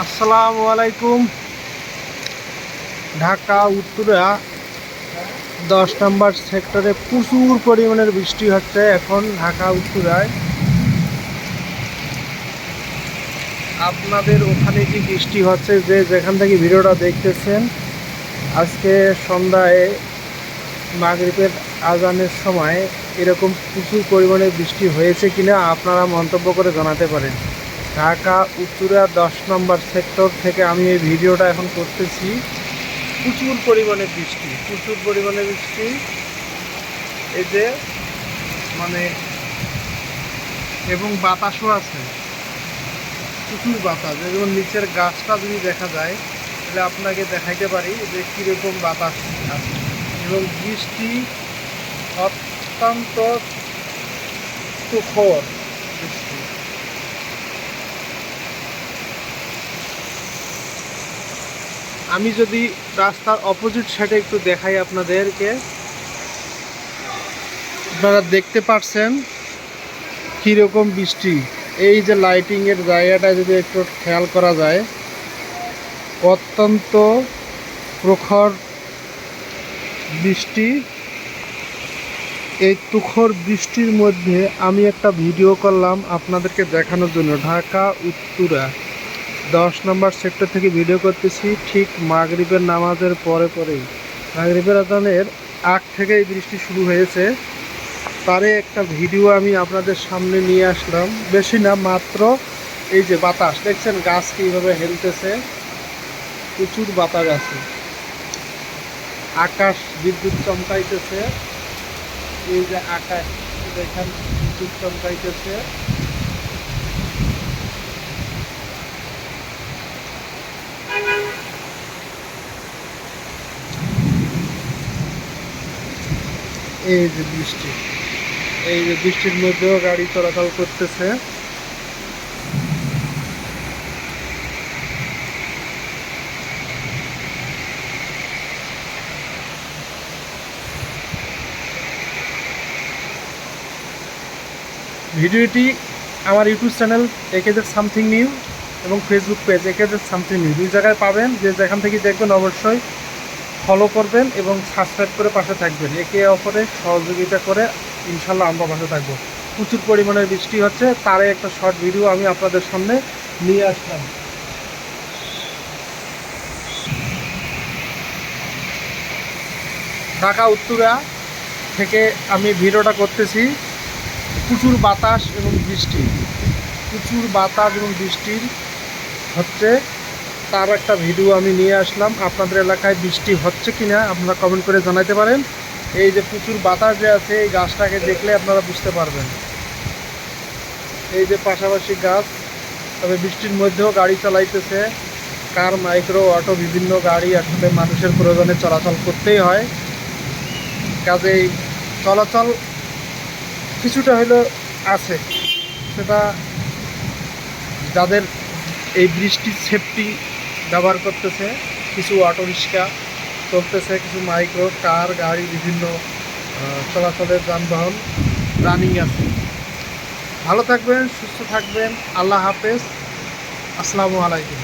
আসসালামু আলাইকুম। ঢাকা উত্তরা 10 নম্বর সেক্টরে প্রচুর পরিমাণের বৃষ্টি হচ্ছে এখন ঢাকা উত্তরায়। আপনাদের ওখানে কি বৃষ্টি হচ্ছে? যে যেখান থেকে ভিডিওটা দেখতেছেন, আজকে সন্ধ্যায় মাগরিবের আজানের সময় এরকম প্রচুর পরিমাণে বৃষ্টি হয়েছে কিনা আপনারা মন্তব্য করে জানাতে পারেন। ঢাকা উত্তরা 10 নম্বর সেক্টর থেকে আমি এই ভিডিওটা এখন করতেছি। প্রচুর পরিমাণে বৃষ্টি এই যে মানে এবং বাতাসও আছে, প্রচুর বাতাস। যেমন নিচের গাছটা যদি দেখা যায় তাহলে আপনাকে দেখাইতে পারি যে কীরকম বাতাস আছে এবং বৃষ্টি অত্যন্ত তুখর বৃষ্টি। আমি যদি রাস্তার অপোজিট সাইডে একটু দেখাই আপনাদেরকে, আপনারা দেখতে পাচ্ছেন কীরকম বৃষ্টি। এই যে লাইটিংয়ের জায়গাটা যদি একটু খেয়াল করা যায়, অত্যন্ত প্রখর বৃষ্টি। এই তুখর বৃষ্টির মধ্যে আমি একটা ভিডিও করলাম আপনাদেরকে দেখানোর জন্য। ঢাকা উত্তরা 10 নম্বর সেক্টর থেকে ভিডিও করতেছি, ঠিক মাগরিবের নামাজের পরেই। মাগরিবের আজানের আগ থেকেই বৃষ্টি শুরু হয়েছে, তারে একটা ভিডিও আমি আপনাদের সামনে নিয়ে আসলাম। বেশি না, মাত্র এই যে বাতাস দেখছেন, গাছ কীভাবে হেলতেছে, প্রচুর বাতাস আছে। আকাশ বিদ্যুৎ চমকাইতেছে, এই যে আকাশ দেখেন বিদ্যুৎ চমকাইতেছে। এই যে বৃষ্টি, এই যে বৃষ্টির মধ্যেও গাড়ি চলাচল করতেছে। ভিডিওটি আমার ইউটিউব চ্যানেল একেজেড সামথিং নিউ এবং ফেসবুক পেজ একেজেড সামথিং নিউ, দুই জায়গায় পাবেন। যে যেখান থেকে দেখবেন অবশ্যই ফলো করবেন এবং সাবস্ক্রাইব করে পাশে থাকবেন। একে অপরে সহযোগিতা করে ইনশাল্লাহ আমরা পাশে থাকবো। প্রচুর পরিমাণে বৃষ্টি হচ্ছে, তারই একটা শর্ট ভিডিও আমি আপনাদের সামনে নিয়ে আসলাম। ঢাকা উত্তরা থেকে আমি ভিডিওটা করতেছি। প্রচুর বাতাস এবং বৃষ্টির হচ্ছে, তার একটা ভিডিও আমি নিয়ে আসলাম। আপনাদের এলাকায় বৃষ্টি হচ্ছে কিনা আপনারা কমেন্ট করে জানাতে পারেন। এই যে প্রচুর বাতাস যে আছে, এই গাছটাকে দেখলে আপনারা বুঝতে পারবেন। এই যে পাশাপাশি গাছ, তবে বৃষ্টির মধ্যেও গাড়ি চালাইতেছে, কার, মাইক্রো, অটো, বিভিন্ন গাড়ি আসলে মানুষের প্রয়োজনে চলাচল করতেই হয়। কাজেই চলাচল কিছুটা হলেও আছে। সেটা যাদের এই বৃষ্টির সেফটি ব্যবহার করতেছে, কিছু অটো রিক্সা চলতেছে, কিছু মাইক্রো, কার, গাড়ি, বিভিন্ন চলাচলের যানবাহন রানিং আছে। ভালো থাকবেন, সুস্থ থাকবেন। আল্লাহ হাফেজ, আসসালামু আলাইকুম।